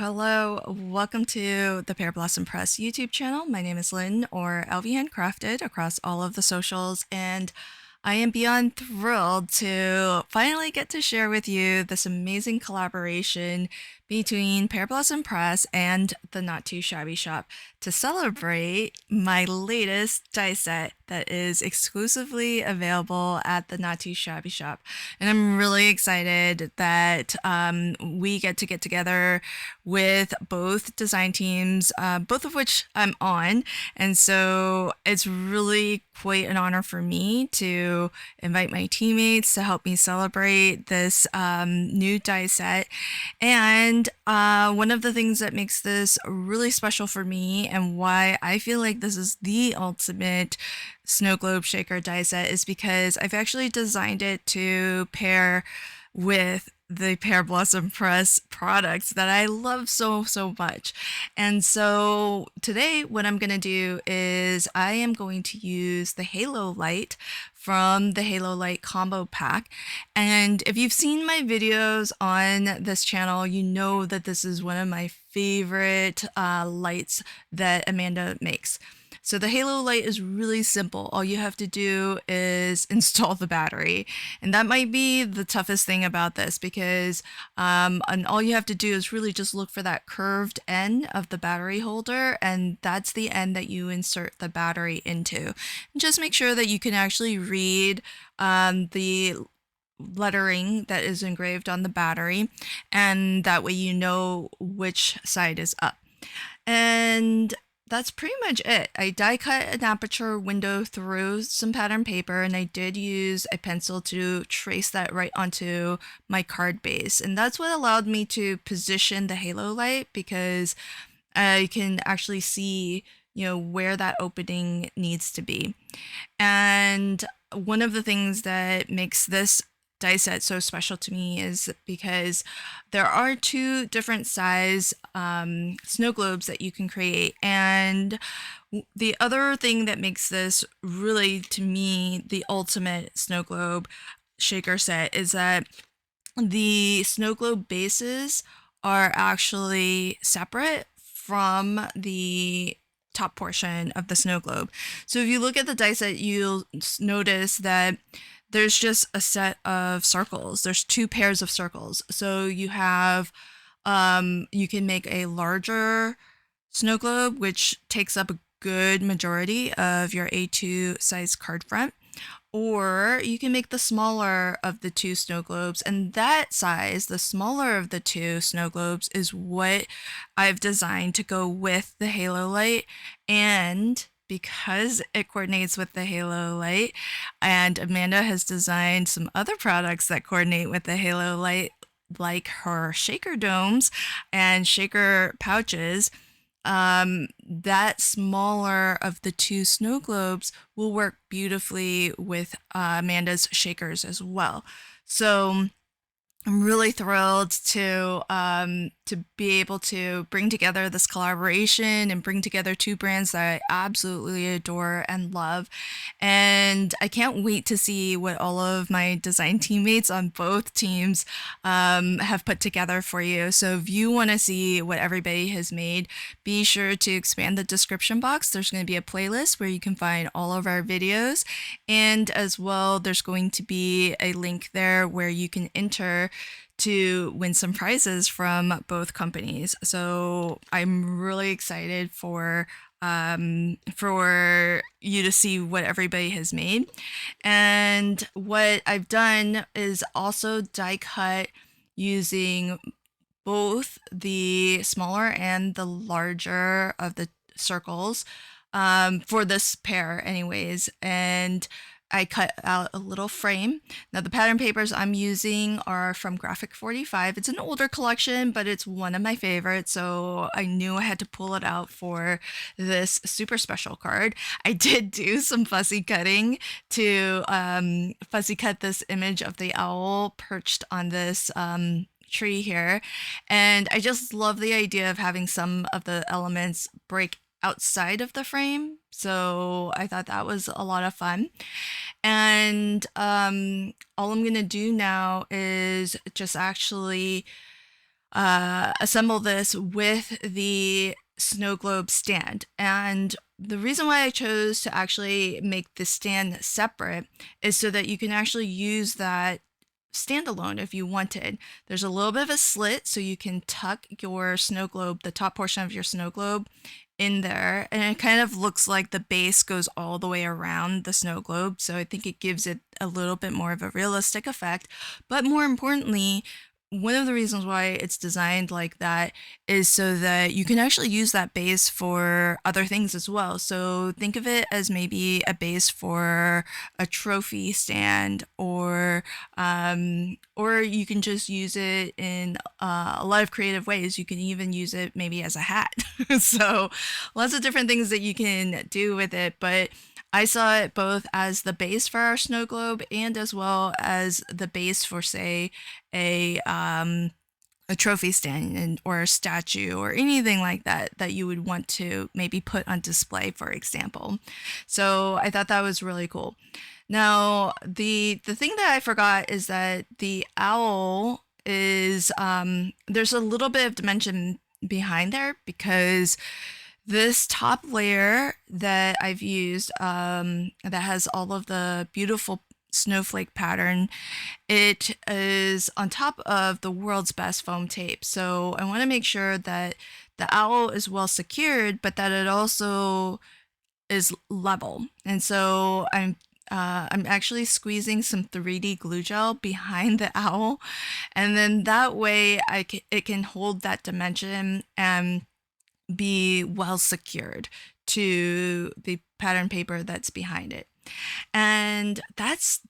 Hello. Welcome to the Pear Blossom Press YouTube channel. My name is Lynn, or LV Handcrafted, across all of the socials, and I am beyond thrilled to finally get to share with you this amazing collaboration between Pear Blossom Press and the Not Too Shabby shop to celebrate my latest die set that is exclusively available at the Not Too Shabby shop. And I'm really excited that we get together with both design teams, both of which I'm on. And so it's really quite an honor for me to invite my teammates to help me celebrate this new die set. And one of the things that makes this really special for me and why I feel like this is the ultimate snow globe shaker die set is because I've actually designed it to pair with the Pear Blossom Press products that I love so much. And so today what I'm going to do is I am going to use the Halo Light from the Halo Light combo pack. And if you've seen my videos on this channel, you know that this is one of my favorite lights that Amanda makes. So the Halo Light is really simple. All you have to do is install the battery. And that might be the toughest thing about this because and all you have to do is really just look for that curved end of the battery holder, and that's the end that you insert the battery into. And just make sure that you can actually read the lettering that is engraved on the battery, and that way you know which side is up. And that's pretty much it. I die cut an aperture window through some pattern paper, and I did use a pencil to trace that right onto my card base. And that's what allowed me to position the Halo Light, because I can actually see, where that opening needs to be. And one of the things that makes this die set so special to me is because there are two different size snow globes that you can create. And the other thing that makes this really, to me, the ultimate snow globe shaker set is that the snow globe bases are actually separate from the top portion of the snow globe. So if you look at the die set, you'll notice that there's just a set of circles. There's two pairs of circles. So you have, you can make a larger snow globe, which takes up a good majority of your A2 size card front, or you can make the smaller of the two snow globes. And that size, the smaller of the two snow globes, is what I've designed to go with the Halo Light. And because it coordinates with the Halo Light, and Amanda has designed some other products that coordinate with the Halo Light, like her shaker domes and shaker pouches, that smaller of the two snow globes will work beautifully with Amanda's shakers as well. So I'm really thrilled to be able to bring together this collaboration and bring together two brands that I absolutely adore and love. And I can't wait to see what all of my design teammates on both teams have put together for you. So if you want to see what everybody has made, be sure to expand the description box. There's going to be a playlist where you can find all of our videos. And as well, there's going to be a link there where you can enter to win some prizes from both companies. So I'm really excited for you to see what everybody has made. And what I've done is also die cut using both the smaller and the larger of the circles for this pair anyways. And I cut out a little frame. Now the pattern papers I'm using are from Graphic 45. It's an older collection, but it's one of my favorites, so I knew I had to pull it out for this super special card. I did do some fussy cutting to fussy cut this image of the owl perched on this tree here, and I just love the idea of having some of the elements break outside of the frame, so I thought that was a lot of fun. And all I'm gonna do now is just actually assemble this with the snow globe stand. And the reason why I chose to actually make the stand separate is so that you can actually use that standalone if you wanted. There's a little bit of a slit so you can tuck your snow globe, the top portion of your snow globe, in there, and it kind of looks like the base goes all the way around the snow globe, so I think it gives it a little bit more of a realistic effect. But more importantly, one of the reasons why it's designed like that is so that you can actually use that base for other things as well. So think of it as maybe a base for a trophy stand, or you can just use it in a lot of creative ways. You can even use it maybe as a hat. So lots of different things that you can do with it, but I saw it both as the base for our snow globe and as well as the base for, say, a um, a trophy stand or a statue or anything like that that you would want to maybe put on display, for example. So I thought that was really cool. Now, the thing that I forgot is that the owl is there's a little bit of dimension behind there because this top layer that I've used, that has all of the beautiful snowflake pattern, it is on top of the world's best foam tape. So I want to make sure that the owl is well secured, but that it also is level. And so I'm actually squeezing some 3D glue gel behind the owl, and then that way it can hold that dimension and be well secured to the pattern paper that's behind it. And that's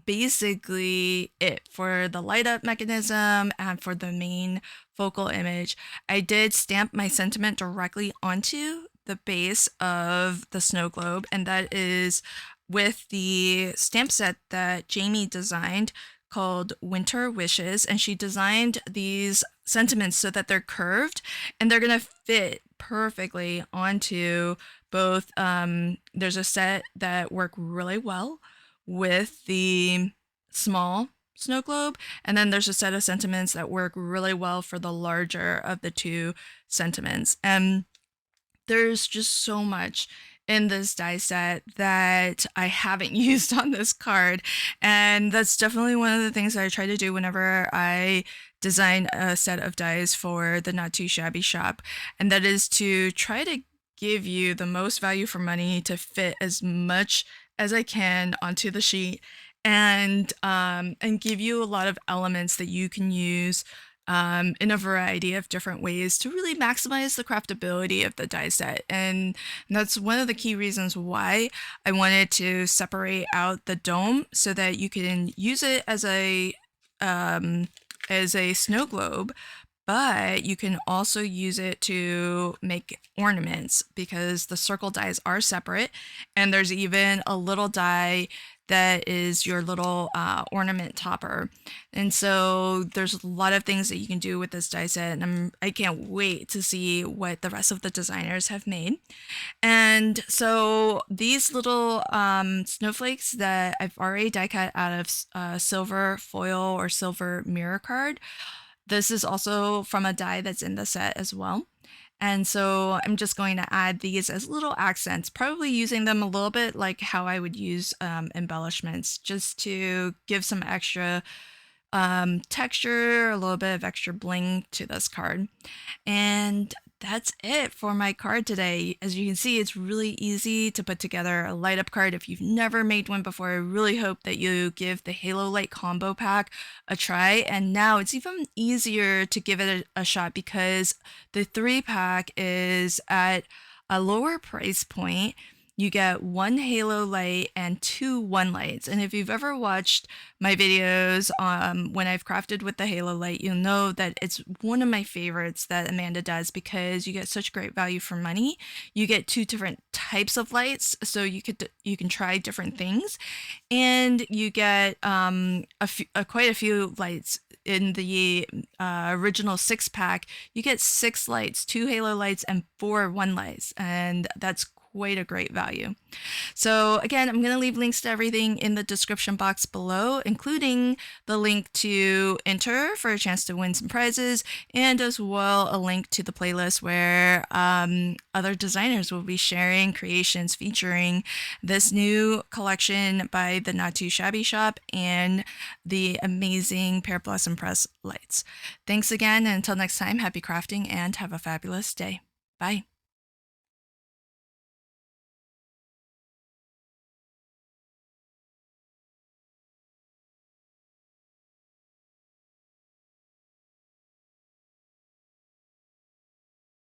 basically it for the light up mechanism and for the main focal image. I did stamp my sentiment directly onto the base of the snow globe, and that is with the stamp set that Jamie designed called Winter Wishes, and she designed these sentiments so that they're curved and they're gonna fit perfectly onto both. There's a set that work really well with the small snow globe, and then there's a set of sentiments that work really well for the larger of the two sentiments. And there's just so much in this die set that I haven't used on this card. And that's definitely one of the things that I try to do whenever I design a set of dies for the Not Too Shabby shop. And that is to try to give you the most value for money to fit as much as I can onto the sheet, and give you a lot of elements that you can use in a variety of different ways to really maximize the craftability of the die set. And that's one of the key reasons why I wanted to separate out the dome so that you can use it as a snow globe, but you can also use it to make ornaments because the circle dies are separate, and there's even a little die that is your little ornament topper. And so there's a lot of things that you can do with this die set, and I can't wait to see what the rest of the designers have made. And so these little snowflakes that I've already die cut out of silver foil or silver mirror card. This is also from a die that's in the set as well. And so I'm just going to add these as little accents, probably using them a little bit like how I would use embellishments, just to give some extra texture, a little bit of extra bling to this card. And that's it for my card today. As you can see, it's really easy to put together a light up card. If you've never made one before, I really hope that you give the Halo Light combo pack a try. And now it's even easier to give it a shot because the 3-pack is at a lower price point. You get 1 Halo Light and 2 One Lights. And if you've ever watched my videos when I've crafted with the Halo Light, you'll know that it's one of my favorites that Amanda does because you get such great value for money. You get 2 different types of lights, so you can try different things, and you get quite a few lights. In the original 6-pack, you get 6 lights, 2 Halo Lights, and 4 One Lights, and that's quite a great value. So again, I'm going to leave links to everything in the description box below, including the link to enter for a chance to win some prizes, and as well a link to the playlist where other designers will be sharing creations featuring this new collection by the Not Too Shabby shop and the amazing Pear Blossom Press lights. Thanks again, and until next time, happy crafting and have a fabulous day. Bye.